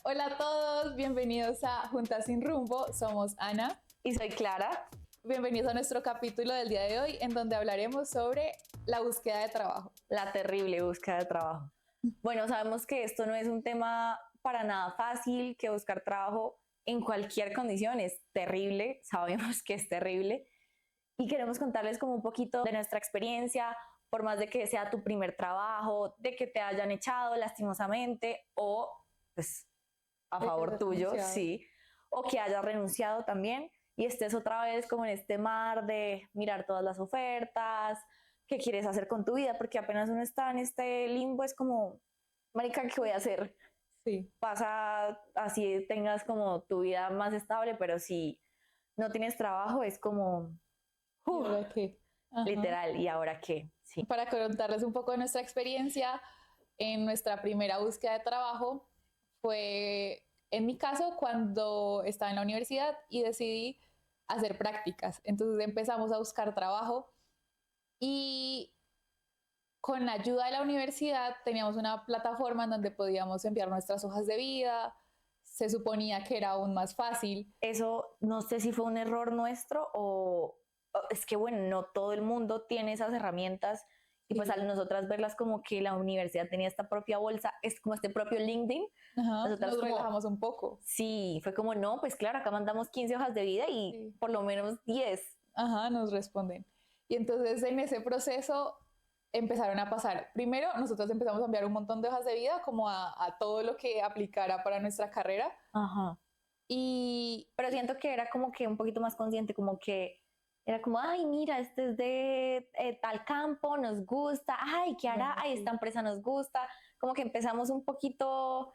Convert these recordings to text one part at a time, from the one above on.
Hola a todos, bienvenidos a Juntas sin Rumbo. Somos Ana y soy Clara. Bienvenidos a nuestro capítulo del día de hoy, en donde hablaremos sobre la búsqueda de trabajo. La terrible búsqueda de trabajo. Bueno, sabemos que esto no es un tema para nada fácil, que buscar trabajo en cualquier condición es terrible, sabemos que es terrible, y queremos contarles como un poquito de nuestra experiencia, por más de que sea tu primer trabajo, de que te hayan echado lastimosamente o pues a favor tuyo, sí, o que hayas renunciado también y estés otra vez como en este mar de mirar todas las ofertas, qué quieres hacer con tu vida, porque apenas uno está en este limbo es como, marica, ¿qué voy a hacer? Sí. Pasa así, tengas como tu vida más estable, pero si no tienes trabajo es como, ¿Y ahora qué? literal, ¿y ahora qué? Sí. Para contarles un poco de nuestra experiencia, en nuestra primera búsqueda de trabajo fue, en mi caso, cuando estaba en la universidad y decidí hacer prácticas. Entonces empezamos a buscar trabajo y con la ayuda de la universidad teníamos una plataforma en donde podíamos enviar nuestras hojas de vida. Se suponía que era aún más fácil. Eso no sé si fue un error nuestro o es que bueno, no todo el mundo tiene esas herramientas y pues al nosotras verlas como que la universidad tenía esta propia bolsa, es como este propio LinkedIn. Ajá, nosotras nos como, relajamos un poco. Sí, fue como no, pues claro, acá mandamos 15 hojas de vida y por lo menos 10. Ajá, nos responden. Y entonces en ese proceso empezaron a pasar. Primero, nosotros empezamos a enviar un montón de hojas de vida como a todo lo que aplicara para nuestra carrera. Ajá. Pero siento que era como que un poquito más consciente, como que era como, ay, mira, este es de tal campo, nos gusta, ay, ¿qué hará? Ay, esta empresa nos gusta. Como que empezamos un poquito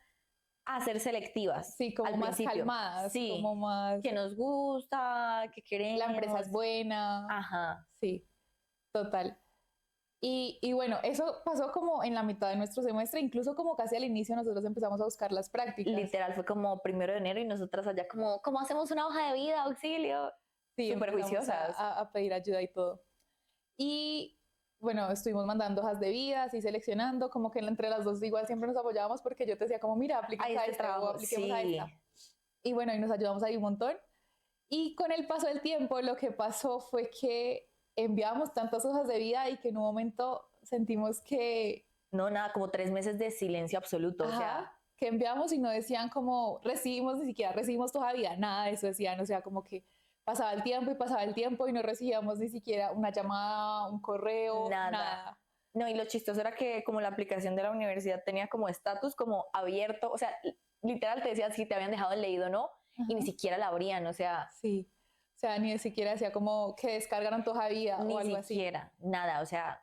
a ser selectivas. Sí, como al más principio. calmadas, Sí, como más... que nos gusta, que queremos. La empresa es buena. Ajá. Sí, total. Y bueno, eso pasó como en la mitad de nuestro semestre, incluso como casi al inicio nosotros empezamos a buscar las prácticas. Literal, fue como 1 de enero y nosotras allá como, ¿cómo hacemos una hoja de vida, auxilio? Sí, súper juiciosas. A pedir ayuda y todo. Y bueno, estuvimos mandando hojas de vida, así seleccionando, como que entre las dos igual siempre nos apoyábamos porque yo te decía como, mira, apliquemos a esta o apliquemos a esta. Y bueno, y nos ayudamos ahí un montón. Y con el paso del tiempo lo que pasó fue que enviábamos tantas hojas de vida y que en un momento sentimos que... No, nada, como 3 meses de silencio absoluto. Ajá, o sea, que enviamos y no decían como recibimos, ni siquiera recibimos tu hoja de vida, nada de eso decían, o sea, como que pasaba el tiempo y no recibíamos ni siquiera una llamada, un correo, nada. No, y lo chistoso era que como la aplicación de la universidad tenía como estatus como abierto, o sea, literal te decía si te habían dejado el leído o no, y ni siquiera la abrían, o sea... Sí, o sea, ni siquiera decía como que descargaron tu hoja de vida o algo así. Ni siquiera, nada, o sea...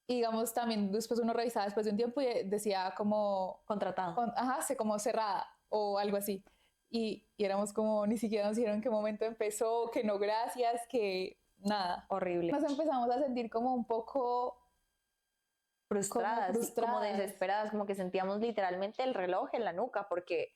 Y digamos también después uno revisaba después de un tiempo y decía como... Contratado. Como cerrada o algo así. Y éramos como, ni siquiera nos dijeron en qué momento empezó, que no gracias, que nada. Horrible. Nos empezamos a sentir como un poco... Frustradas, como desesperadas, como que sentíamos literalmente el reloj en la nuca porque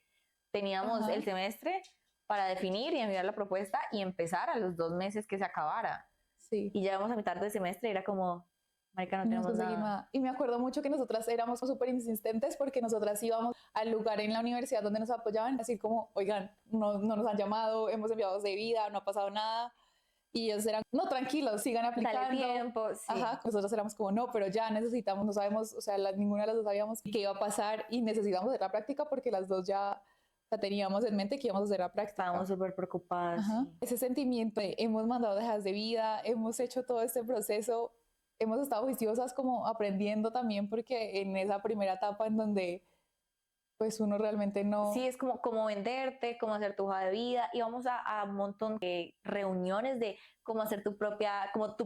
teníamos el semestre para definir y enviar la propuesta y empezar a los 2 meses que se acabara. Sí. Y llegamos a mitad del semestre y era como, marica, no tenemos nada. Y me acuerdo mucho que nosotras éramos súper insistentes porque nosotras íbamos al lugar en la universidad donde nos apoyaban, así como, oigan, no nos han llamado, hemos enviado de vida, no ha pasado nada. Y ellos eran, no, tranquilos, sigan aplicando. Dale tiempo, sí. Ajá, nosotros éramos como, no, pero ya necesitamos, no sabemos, o sea, ninguna de las dos sabíamos qué iba a pasar y necesitamos hacer la práctica porque las dos ya teníamos en mente que íbamos a hacer la práctica. Estábamos súper preocupadas. Sí. Ese sentimiento de hemos mandado hojas de vida, hemos hecho todo este proceso, hemos estado juiciosas como aprendiendo también porque en esa primera etapa en donde pues uno realmente no... Sí, es como venderte, cómo hacer tu hoja de vida. Y vamos a un montón de reuniones de cómo hacer tu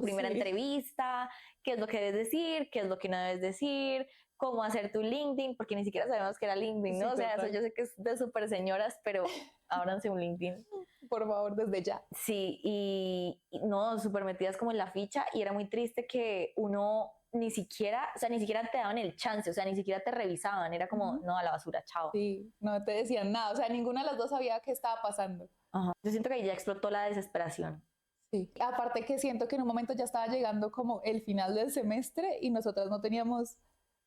primera entrevista, qué es lo que debes decir, qué es lo que no debes decir, cómo hacer tu LinkedIn, porque ni siquiera sabemos que era LinkedIn, ¿no? Sí, o sea, eso yo sé que es de súper señoras, pero ábranse un LinkedIn. Por favor, desde ya. Sí, y no, súper metidas como en la ficha y era muy triste que uno... ni siquiera te daban el chance, o sea, ni siquiera te revisaban, era como, no, a la basura, chao. Sí, no te decían nada, o sea, ninguna de las dos sabía qué estaba pasando. Ajá. Yo siento que ahí ya explotó la desesperación. Sí, aparte que siento que en un momento ya estaba llegando como el final del semestre y nosotras no teníamos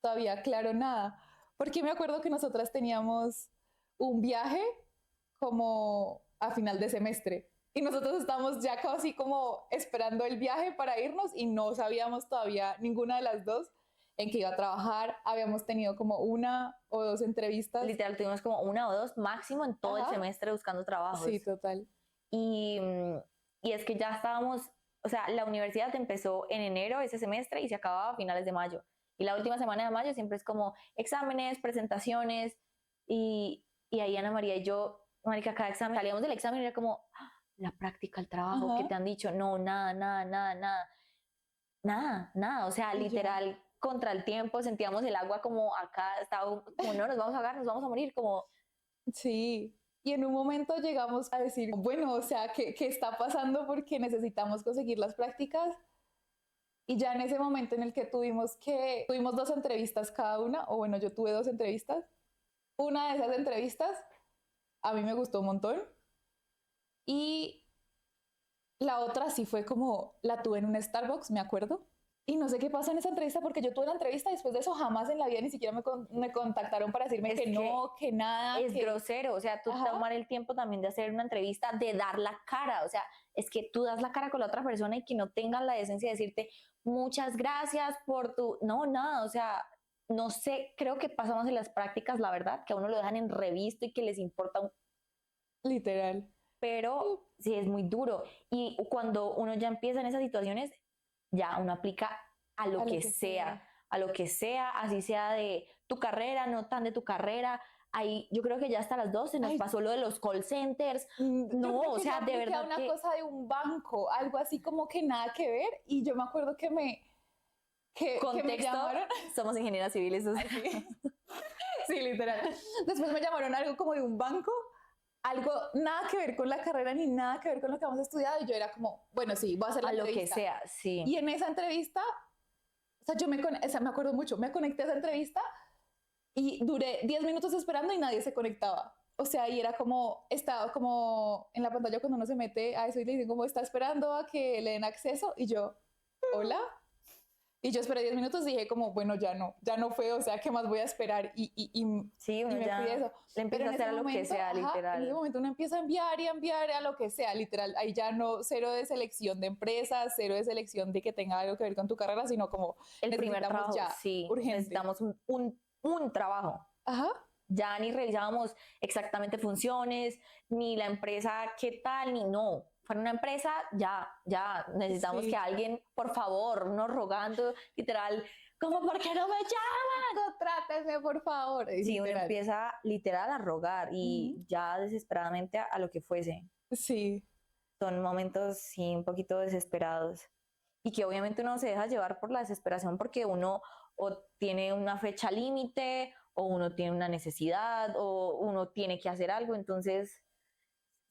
todavía claro nada, porque me acuerdo que nosotras teníamos un viaje como a final de semestre. Y nosotros estábamos ya casi como esperando el viaje para irnos y no sabíamos todavía ninguna de las dos en qué iba a trabajar. Habíamos tenido como una o dos entrevistas. Literal, tuvimos como una o dos máximo en todo el semestre buscando trabajos. Sí, total. Y es que ya estábamos, o sea, la universidad empezó en enero ese semestre y se acababa a finales de mayo. Y la última semana de mayo siempre es como exámenes, presentaciones. Y ahí Ana María y yo, marica, cada examen, salíamos del examen y era como, la práctica, el trabajo, ¿qué te han dicho? No, nada. O sea, literal, contra el tiempo, sentíamos el agua como acá, estaba como, no, nos vamos a ahogar, nos vamos a morir, como... Sí, y en un momento llegamos a decir, bueno, o sea, ¿qué está pasando? Porque necesitamos conseguir las prácticas. Y ya en ese momento en el que tuvimos 2 entrevistas cada una, o bueno, yo tuve 2 entrevistas. Una de esas entrevistas a mí me gustó un montón. Y la otra sí fue como, la tuve en un Starbucks, me acuerdo. Y no sé qué pasó en esa entrevista, porque yo tuve la entrevista y después de eso jamás en la vida ni siquiera me contactaron para decirme que no, que nada. Es grosero, o sea, tú tomar el tiempo también de hacer una entrevista, de dar la cara, o sea, es que tú das la cara con la otra persona y que no tengan la decencia de decirte muchas gracias por tu... No, nada, o sea, no sé, creo que pasa más en las prácticas, la verdad, que a uno lo dejan en revisto y que les importa un... Literal. Pero sí, es muy duro. Y cuando uno ya empieza en esas situaciones, ya uno aplica a lo que sea, a lo que sea, así sea de tu carrera, no tan de tu carrera. Ahí yo creo que ya hasta las 12 nos pasó lo de los call centers. No, o sea, de verdad una cosa de un banco, algo así como que nada que ver. Y yo me acuerdo que me llamaron. Somos ingenieras civiles. Sí, literal. Después me llamaron algo como de un banco, algo nada que ver con la carrera ni nada que ver con lo que hemos estudiado. Y yo era como, bueno, sí, voy a hacer la entrevista. A lo que sea, sí. Y en esa entrevista, o sea, me acuerdo mucho, me conecté a esa entrevista y duré 10 minutos esperando y nadie se conectaba. O sea, y era como, estaba como en la pantalla cuando uno se mete a eso y le dicen como, está esperando a que le den acceso. Y yo, hola. Y yo esperé 10 minutos y dije como, bueno, ya no fue, o sea, ¿qué más voy a esperar? Sí, uno me ya fui de eso. le empieza a hacer a lo que sea, literal. En ese momento uno empieza a enviar a lo que sea, literal. Ahí ya no, cero de selección de empresas, cero de selección de que tenga algo que ver con tu carrera, sino como el primer trabajo, ya, sí, urgente. necesitamos un trabajo. Ajá. Ya ni revisábamos exactamente funciones, ni la empresa qué tal, ni no. Para una empresa, ya necesitamos que alguien, por favor, no rogando, literal, como, ¿por qué no me llaman? Contrátese, por favor. Sí, uno empieza literal a rogar y ya desesperadamente a lo que fuese. Sí. Son momentos, sí, un poquito desesperados. Y que obviamente uno se deja llevar por la desesperación porque uno o tiene una fecha límite, o uno tiene una necesidad, o uno tiene que hacer algo, entonces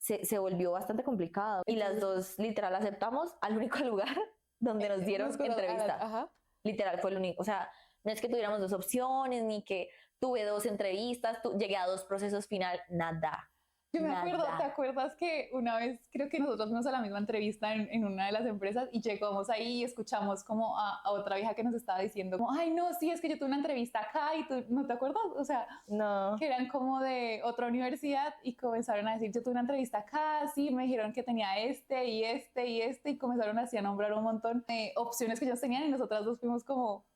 se volvió bastante complicado. Y las dos literal aceptamos al único lugar donde nos dieron entrevista. Ajá. Literal fue el único, o sea, no es que tuviéramos 2 opciones, ni que tuve 2 entrevistas, llegué a 2 procesos final, nada. Yo me acuerdo, ¿te acuerdas que una vez creo que nosotros fuimos a la misma entrevista en una de las empresas y llegamos ahí y escuchamos como a otra vieja que nos estaba diciendo como, ay no, sí, es que yo tuve una entrevista acá y tú, ¿no te acuerdas? O sea, no. Que eran como de otra universidad y comenzaron a decir, yo tuve una entrevista acá, sí, me dijeron que tenía y comenzaron así a nombrar un montón de opciones que ellos tenían y nosotras dos fuimos como,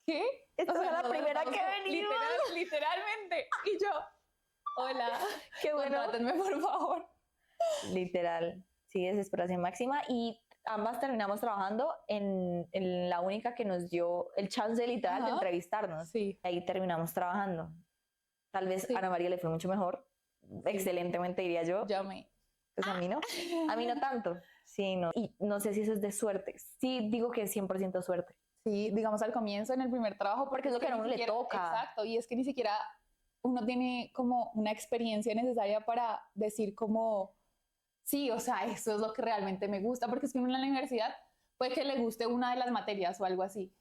¿qué? Esta es la primera que venimos. Literalmente. Y yo... Hola, qué bueno. Contrátenme, por favor. Literal, sí, desesperación máxima. Y ambas terminamos trabajando en la única que nos dio el chance literal de entrevistarnos. Sí. Ahí terminamos trabajando. Tal vez a Ana María le fue mucho mejor. Sí. Excelentemente, diría yo. Pues a mí no. A mí no tanto. Sí, no. Y no sé si eso es de suerte. Sí, digo que es 100% suerte. Sí, digamos al comienzo, en el primer trabajo. Porque es lo que a uno le toca. Exacto, y es que ni siquiera... uno tiene como una experiencia necesaria para decir como, sí, o sea, eso es lo que realmente me gusta, porque es que uno en la universidad puede que le guste una de las materias o algo así,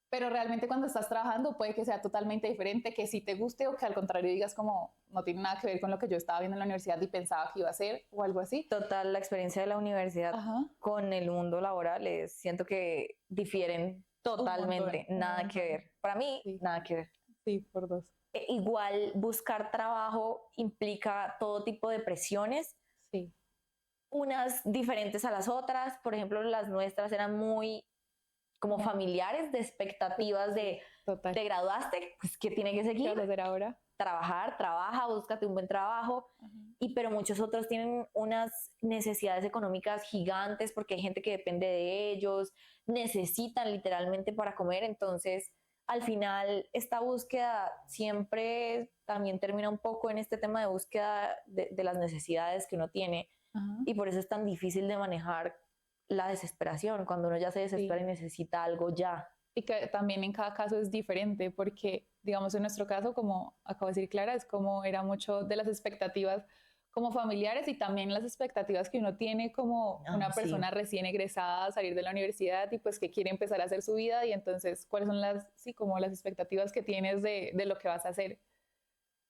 pero realmente cuando estás trabajando puede que sea totalmente diferente, que sí te guste o que al contrario digas como, no tiene nada que ver con lo que yo estaba viendo en la universidad y pensaba que iba a hacer o algo así. Total, la experiencia de la universidad con el mundo laboral siento que difieren totalmente, nada que ver. Para mí, nada que ver. Sí, por 2. igual buscar trabajo implica todo tipo de presiones, Sí, unas diferentes a las otras. Por ejemplo, las nuestras eran muy como no, familiares, de expectativas de total. te graduaste, pues ¿qué tiene que ¿Qué seguir? vas a hacer ahora? Trabajar, trabaja, búscate un buen trabajo. Ajá. Pero muchos otros tienen unas necesidades económicas gigantes porque hay gente que depende de ellos, necesitan literalmente para comer. Entonces, al final, esta búsqueda siempre también termina un poco en este tema de búsqueda de las necesidades que uno tiene, Ajá. y por eso es tan difícil de manejar la desesperación, cuando uno ya se desespera Sí. y necesita algo ya. Y que también en cada caso es diferente, porque, digamos, en nuestro caso, como acabo de decir Clara, es como era mucho de las expectativas como familiares y también las expectativas que uno tiene como Ah, una sí, persona recién egresada a salir de la universidad y pues que quiere empezar a hacer su vida y entonces cuáles son las, sí, como las expectativas que tienes de lo que vas a hacer.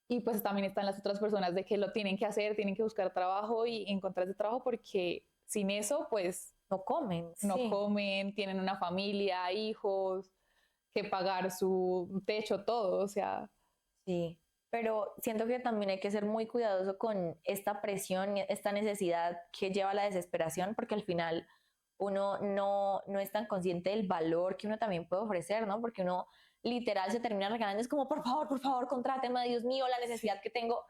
Y pues también están las otras personas de que lo tienen que hacer, tienen que buscar trabajo y encontrar ese trabajo porque sin eso pues no comen, no sí. comen, tienen una familia, hijos, que pagar su techo, todo, o sea, Sí, pero siento que también hay que ser muy cuidadoso con esta presión, esta necesidad que lleva a la desesperación, porque al final uno no es tan consciente del valor que uno también puede ofrecer, ¿no? Porque uno literal se termina regalando, es como, por favor, contráteme, Dios mío, la sí, necesidad que tengo.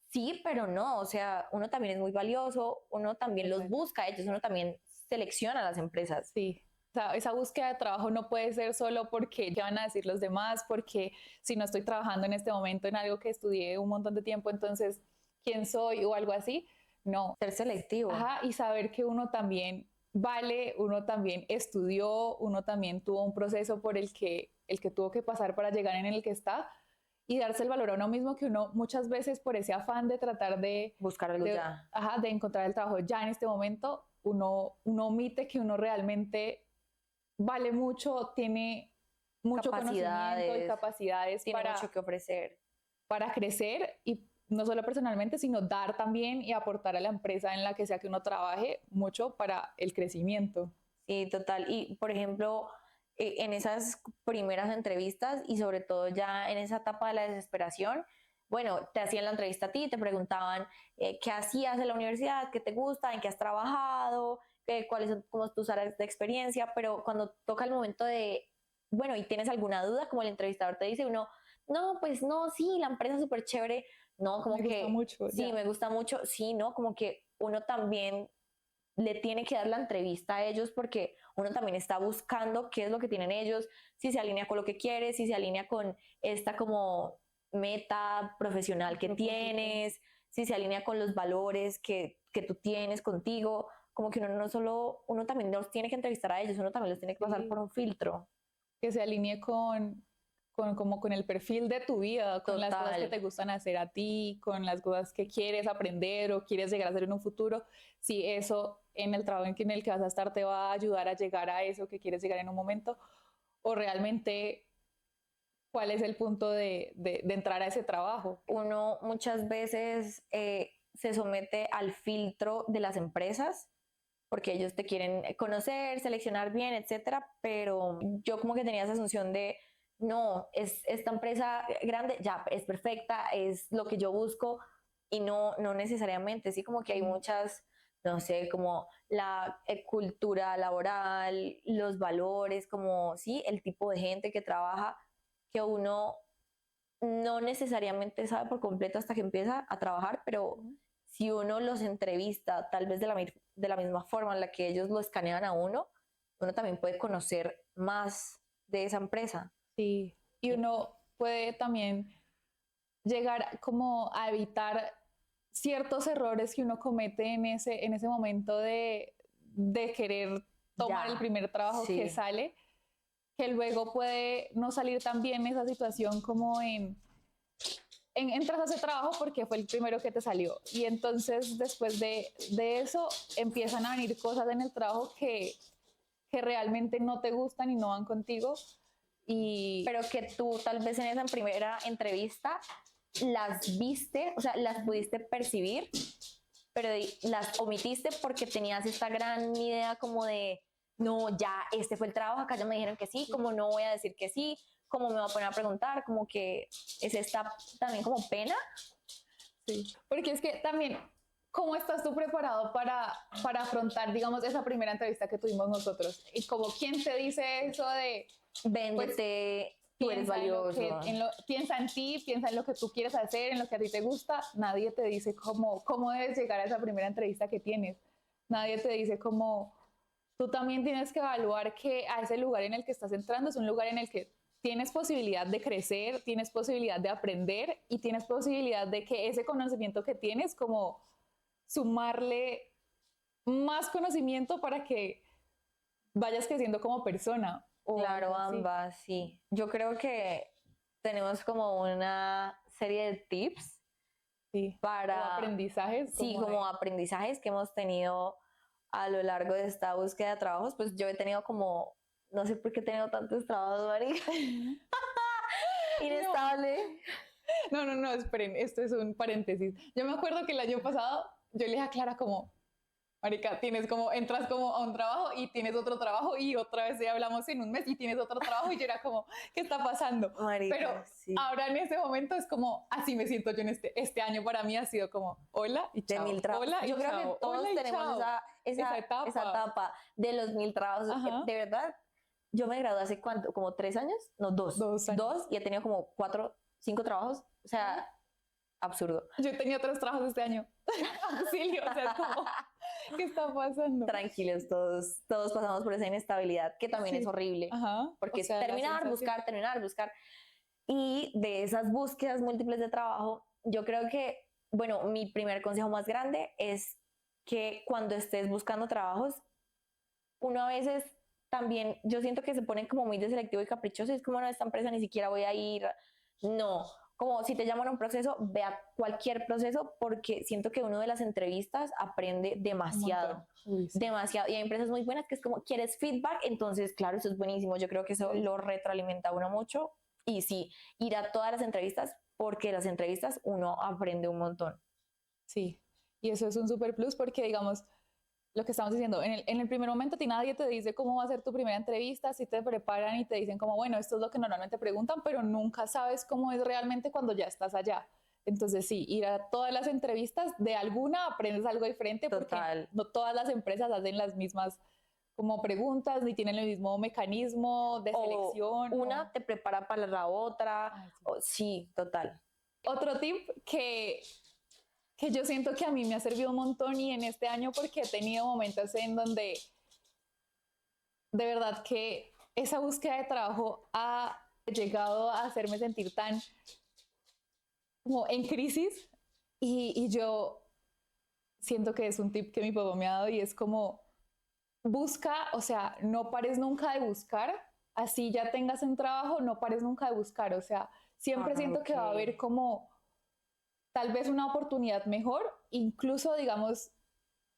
Sí, pero no, o sea, uno también es muy valioso, uno también los total, busca a ellos, uno también selecciona a las empresas. sí. O sea, esa búsqueda de trabajo no puede ser solo porque qué van a decir los demás, porque si no estoy trabajando en este momento en algo que estudié un montón de tiempo, entonces, ¿quién soy? O algo así. No. Ser selectivo. Ajá, y saber que uno también vale, uno también estudió, uno también tuvo un proceso por el que tuvo que pasar para llegar en el que está y darse el valor a uno mismo que uno muchas veces por ese afán de tratar Buscar algo ya. ajá, de encontrar el trabajo ya en este momento, uno omite que uno realmente vale mucho, tiene mucho conocimiento y Capacidades, capacidades tiene mucho que ofrecer. para crecer y no solo personalmente, sino dar también y aportar a la empresa en la que sea que uno trabaje mucho para el crecimiento. Sí, total. Y por ejemplo, en esas primeras entrevistas y sobre todo ya en esa etapa de la desesperación, bueno, te hacían la entrevista a ti, te preguntaban qué hacías en la universidad, qué te gusta, en qué has trabajado, cuáles son como tus áreas de experiencia, pero cuando toca el momento de, bueno, y tienes alguna duda, como el entrevistador te dice, uno, no, pues no, sí, la empresa es súper chévere, no, como Me gusta que mucho, sí, ya. me gusta mucho, sí, no, como que uno también le tiene que dar la entrevista a ellos porque uno también está buscando qué es lo que tienen ellos, si se alinea con lo que quieres, si se alinea con esta como meta profesional que Propósito. tienes, si se alinea con los valores que tú tienes contigo, como que uno no solo, uno también los tiene que entrevistar a ellos, uno también los tiene que pasar por Sí. un filtro. Que se alinee como con el perfil de tu vida, con las cosas que Total. te gustan hacer a ti, con las cosas que quieres aprender o quieres llegar a hacer en un futuro. Si eso en el trabajo en el que vas a estar te va a ayudar a llegar a eso que quieres llegar en un momento, o realmente cuál es el punto de entrar a ese trabajo. Uno muchas veces se somete al filtro de las empresas porque ellos te quieren conocer, seleccionar bien, etcétera, pero yo como que tenía esa asunción de, no, es esta empresa grande, ya, es perfecta, es lo que yo busco, y no necesariamente, sí, como que hay muchas, no sé, como la cultura laboral, los valores, como, sí, el tipo de gente que trabaja, que uno no necesariamente sabe por completo hasta que empieza a trabajar, pero si uno los entrevista tal vez de la misma forma en la que ellos lo escanean a uno, uno también puede conocer más de esa empresa. Sí, y Sí, uno puede también llegar como a evitar ciertos errores que uno comete en ese momento de querer tomar el ya, primer trabajo que sí, sale, que luego puede no salir tan bien esa situación como entras a ese trabajo porque fue el primero que te salió. Y entonces después de eso empiezan a venir cosas en el trabajo que realmente no te gustan y no van contigo. Y pero que tú tal vez en esa primera entrevista las viste, o sea, las pudiste percibir, pero las omitiste porque tenías esta gran idea como de, no, ya, este fue el trabajo, acá ya me dijeron que sí, como no voy a decir que sí, ¿cómo me va a poner a preguntar? Como que es esta también como pena. Sí, porque es que también, ¿cómo estás tú preparado para afrontar, digamos, esa primera entrevista que tuvimos nosotros? Y como, ¿quién te dice eso de, Véndete, tú eres piensa valioso. piensa en ti, piensa en lo que tú quieres hacer, en lo que a ti te gusta? Nadie te dice cómo debes llegar a esa primera entrevista que tienes. Nadie te dice cómo tú también tienes que evaluar que a ese lugar en el que estás entrando es un lugar en el que tienes posibilidad de crecer, tienes posibilidad de aprender y tienes posibilidad de que ese conocimiento que tienes como sumarle más conocimiento para que vayas creciendo como persona. Claro, ambas, sí. Yo creo que tenemos como una serie de tips Sí. para... O aprendizajes. Sí, como aprendizajes que hemos tenido a lo largo de esta búsqueda de trabajos. Pues yo he tenido como, no sé por qué he tenido tantos trabajos, María. Inestable. No, esperen, esto es un paréntesis. Yo me acuerdo que el año pasado yo le dije a Clara como, marica, entras como a un trabajo y tienes otro trabajo y otra vez ya hablamos en un mes y tienes otro trabajo y yo era como, ¿qué está pasando? Marica, pero sí. ahora en este momento es como, así me siento yo en este año para mí ha sido como, hola y chao. De 1000 trabajos. Hola y yo creo chao, que todos tenemos esa etapa de los 1000 trabajos. De verdad, yo me gradué hace ¿cuánto? ¿Como 3 años? No, 2. 2 años. 2 y he tenido como 4, 5 trabajos. O sea, absurdo. Yo tenía 3 trabajos este año. Auxilio, o sea, es como, ¿qué está pasando? Tranquilos, todos pasamos por esa inestabilidad que también es horrible. Ajá. Porque o sea, terminar, buscar. Y de esas búsquedas múltiples de trabajo, yo creo que, bueno, mi primer consejo más grande es que cuando estés buscando trabajos, uno a veces también, yo siento que se ponen como muy de selectivo y caprichoso, y es como, no, esta empresa ni siquiera voy a ir. No, como si te llaman a un proceso, vea cualquier proceso, porque siento que uno de las entrevistas aprende demasiado. Uy, sí. Demasiado. Y hay empresas muy buenas que es como, ¿quieres feedback? Entonces, claro, eso es buenísimo. Yo creo que eso lo retroalimenta a uno mucho. Y sí, ir a todas las entrevistas, porque las entrevistas uno aprende un montón. Sí, y eso es un super plus porque, digamos, lo que estamos diciendo, en el primer momento a ti nadie te dice cómo va a ser tu primera entrevista, si te preparan y te dicen como, bueno, esto es lo que normalmente preguntan, pero nunca sabes cómo es realmente cuando ya estás allá. Entonces sí, ir a todas las entrevistas, de alguna aprendes algo diferente. Total. Porque no todas las empresas hacen las mismas como preguntas, ni tienen el mismo mecanismo de selección. Una te prepara para la otra. Ay, sí. Sí, total. Otro tip que yo siento que a mí me ha servido un montón y en este año porque he tenido momentos en donde de verdad que esa búsqueda de trabajo ha llegado a hacerme sentir tan como en crisis y yo siento que es un tip que mi papá me ha dado y es como busca, o sea, no pares nunca de buscar, así ya tengas un trabajo, no pares nunca de buscar, o sea, siempre siento que va a haber como tal vez una oportunidad mejor, incluso digamos,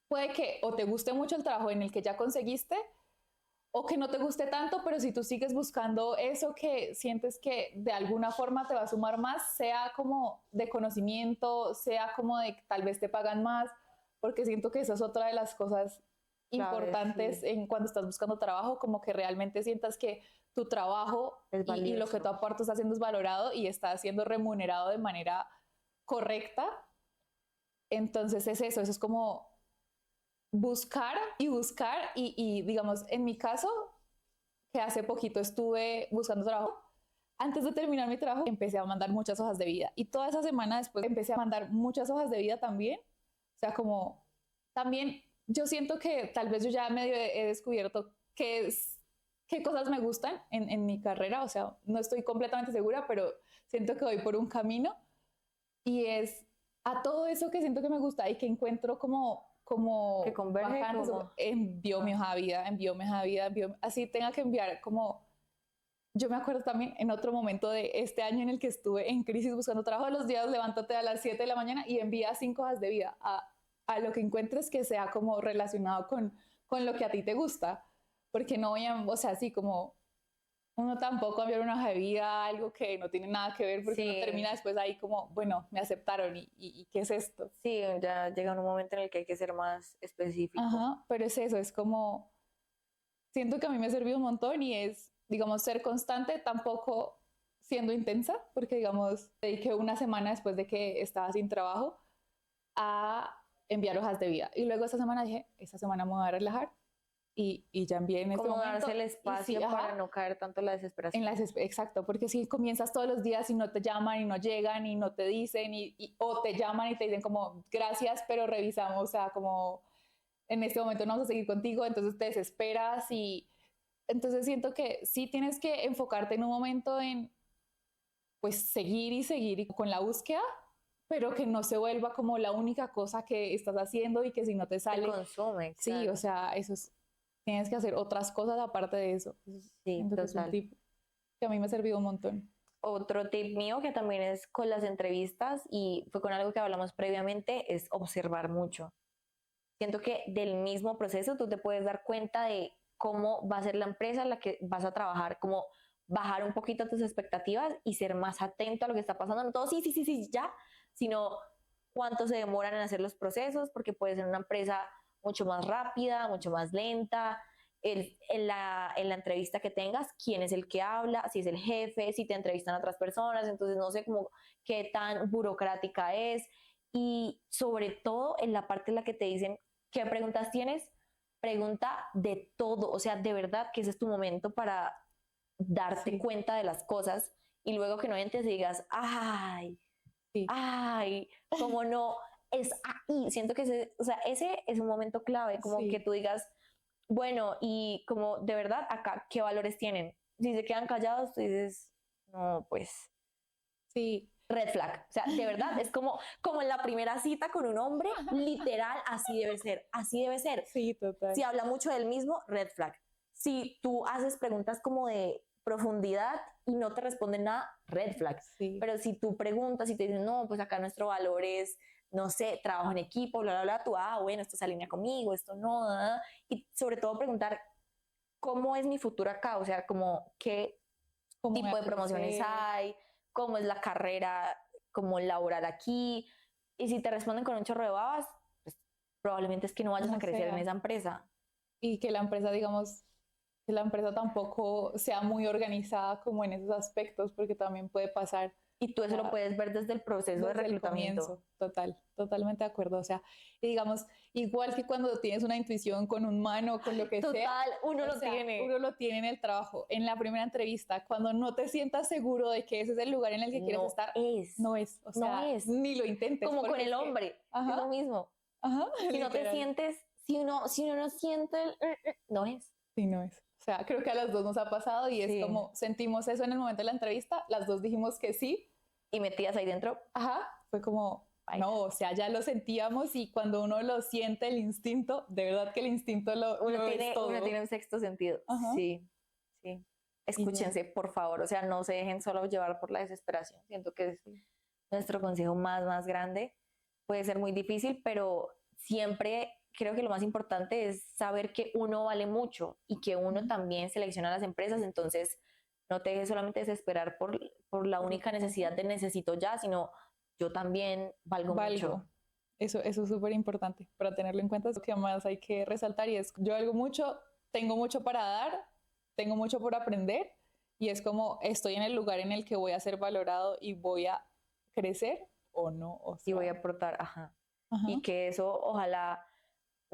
puede que o te guste mucho el trabajo en el que ya conseguiste o que no te guste tanto, pero si tú sigues buscando eso que sientes que de alguna forma te va a sumar más, sea como de conocimiento, sea como de que tal vez te pagan más, porque siento que esa es otra de las cosas importantes sí. en cuando estás buscando trabajo, como que realmente sientas que tu trabajo y lo que tú aportas está siendo valorado y está siendo remunerado de manera correcta. Entonces es eso es como buscar y digamos, en mi caso, que hace poquito estuve buscando trabajo, antes de terminar mi trabajo empecé a mandar muchas hojas de vida y toda esa semana después empecé a mandar muchas hojas de vida también, o sea, como también yo siento que tal vez yo ya medio he descubierto qué cosas me gustan en mi carrera, o sea, no estoy completamente segura, pero siento que voy por un camino y es a todo eso que siento que me gusta y que encuentro como que converge bajantes, como... envió mi hoja de vida, así tenga que enviar como, yo me acuerdo también en otro momento de este año en el que estuve en crisis buscando trabajo, los días levántate a las 7 de la mañana y envía 5 hojas de vida a lo que encuentres que sea como relacionado con lo que a ti te gusta, porque no voy a, o sea, así como uno tampoco enviar una hoja de vida, algo que no tiene nada que ver, porque uno termina después ahí como, bueno, me aceptaron y ¿qué es esto? Sí, ya llega un momento en el que hay que ser más específico. Ajá, pero es eso, es como, siento que a mí me ha servido un montón y es, digamos, ser constante, tampoco siendo intensa, porque digamos, dediqué una semana después de que estaba sin trabajo a enviar hojas de vida. Y luego esta semana dije, esta semana me voy a relajar y ya envié en este Como momento. darse el espacio sí, para no caer tanto en la desesperación. Exacto, porque si comienzas todos los días y no te llaman y no llegan y no te dicen o te llaman y te dicen como gracias, pero revisamos, o sea, como en este momento no vamos a seguir contigo, entonces te desesperas y entonces siento que sí tienes que enfocarte en un momento en pues seguir y seguir y con la búsqueda, pero que no se vuelva como la única cosa que estás haciendo y que si no te sale... Te consume, Sí, claro. o sea, tienes que hacer otras cosas aparte de eso. Sí, Siento que es un total. tip que a mí me ha servido un montón. Otro tip mío que también es con las entrevistas y fue con algo que hablamos previamente, es observar mucho. Siento que del mismo proceso tú te puedes dar cuenta de cómo va a ser la empresa en la que vas a trabajar, cómo bajar un poquito tus expectativas y ser más atento a lo que está pasando. No todo sí, sí, sí, sí, ya, sino cuánto se demoran en hacer los procesos, porque puede ser una empresa mucho más rápida, mucho más lenta. En la entrevista que tengas, quién es el que habla, si es el jefe, si te entrevistan a otras personas, entonces no sé cómo qué tan burocrática es. Y sobre todo en la parte en la que te dicen qué preguntas tienes, pregunta de todo, o sea, de verdad que ese es tu momento para darte Sí. cuenta de las cosas y luego que no entres y digas, ay, Sí. ay, como no, es ahí, siento que ese es un momento clave, como Sí. que tú digas, bueno, y como de verdad acá, ¿qué valores tienen? Si se quedan callados, tú dices, no, pues Sí. red flag. O sea, de verdad, es como en la primera cita con un hombre, literal, así debe ser, así debe ser. Sí, total. Si habla mucho del mismo, red flag. Si tú haces preguntas como de profundidad y no te responden nada, red flag. Sí. Pero si tú preguntas y te dicen, no, pues acá nuestro valor es, no sé, trabajo en equipo, bla, bla, bla, tú, bueno, esto se alinea conmigo, esto no, y sobre todo preguntar, ¿cómo es mi futuro acá? O sea, como qué tipo de promociones hay, cómo es la carrera como laboral aquí, y si te responden con un chorro de babas, pues probablemente es que no vayas a crecer en esa empresa. Y que la empresa, digamos, que la empresa tampoco sea muy organizada como en esos aspectos, porque también puede pasar. Y tú eso lo puedes ver desde el proceso de reclutamiento. Totalmente de acuerdo. O sea, y digamos, igual que cuando tienes una intuición con un mano, con lo que sea. Total, uno lo tiene. Uno lo tiene en el trabajo. En la primera entrevista, cuando no te sientas seguro de que ese es el lugar en el que quieres estar, no es. O sea, no es. ni lo intentes. Como con el hombre, es lo mismo. Ajá, si no te sientes, si uno no siente, no es. Sí, no es. O sea, creo que a las dos nos ha pasado y es como sentimos eso en el momento de la entrevista, las dos dijimos que sí. Y metidas ahí dentro. Ajá, fue como, no, o sea, ya lo sentíamos y cuando uno lo siente, el instinto, de verdad que el instinto uno tiene un sexto sentido. Ajá. Sí, sí. Escúchense, por favor, o sea, no se dejen solo llevar por la desesperación. Siento que es nuestro consejo más grande. Puede ser muy difícil, pero siempre creo que lo más importante es saber que uno vale mucho y que uno también selecciona a las empresas, entonces no te dejes solamente desesperar por la única necesidad de necesito ya, sino yo también valgo mucho. Eso es súper importante para tenerlo en cuenta, es lo que más hay que resaltar y es, yo valgo mucho, tengo mucho para dar, tengo mucho por aprender y es como estoy en el lugar en el que voy a ser valorado y voy a crecer o no. O sea, y voy a aportar, y que eso ojalá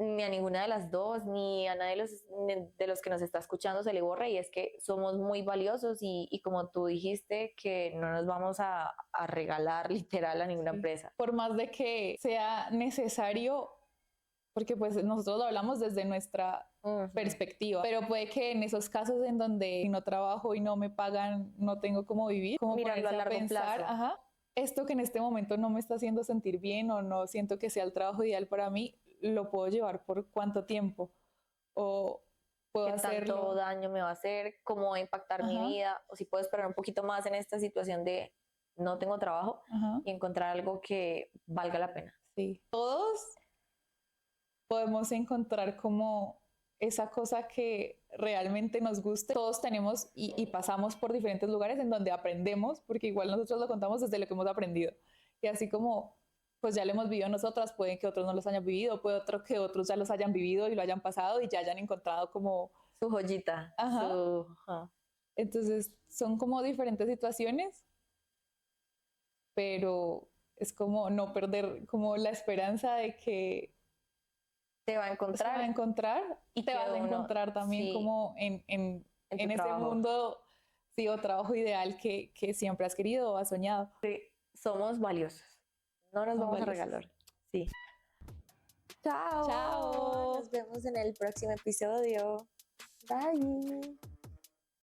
ni a ninguna de las dos, ni a nadie de los que nos está escuchando se le borre, y es que somos muy valiosos y como tú dijiste, que no nos vamos a regalar literal a ninguna empresa. Por más de que sea necesario, porque pues nosotros lo hablamos desde nuestra perspectiva, pero puede que en esos casos en donde no trabajo y no me pagan, no tengo cómo vivir, como mirarlo a largo pensar, plazo. Esto que en este momento no me está haciendo sentir bien o no siento que sea el trabajo ideal para mí, lo puedo llevar por cuánto tiempo o puedo qué hacerlo. Tanto daño me va a hacer, cómo va a impactar mi vida, o si puedo esperar un poquito más en esta situación de no tengo trabajo y encontrar algo que valga la pena. Sí, todos podemos encontrar como esa cosa que realmente nos guste. Todos tenemos y pasamos por diferentes lugares en donde aprendemos, porque igual nosotros lo contamos desde lo que hemos aprendido. Y así como pues ya lo hemos vivido nosotras, pueden que otros no los hayan vivido, puede que otros ya los hayan vivido y lo hayan pasado y ya hayan encontrado como su joyita. Entonces son como diferentes situaciones, pero es como no perder como la esperanza de que te va a se va a encontrar encontrar y te que vas a uno, encontrar también sí, como en tu en ese trabajo. mundo, sí, o trabajo ideal que siempre has querido o has soñado. Somos valiosos. No nos Son vamos a valiosos. regalar. Sí. Chao. Chao. Nos vemos en el próximo episodio. Bye.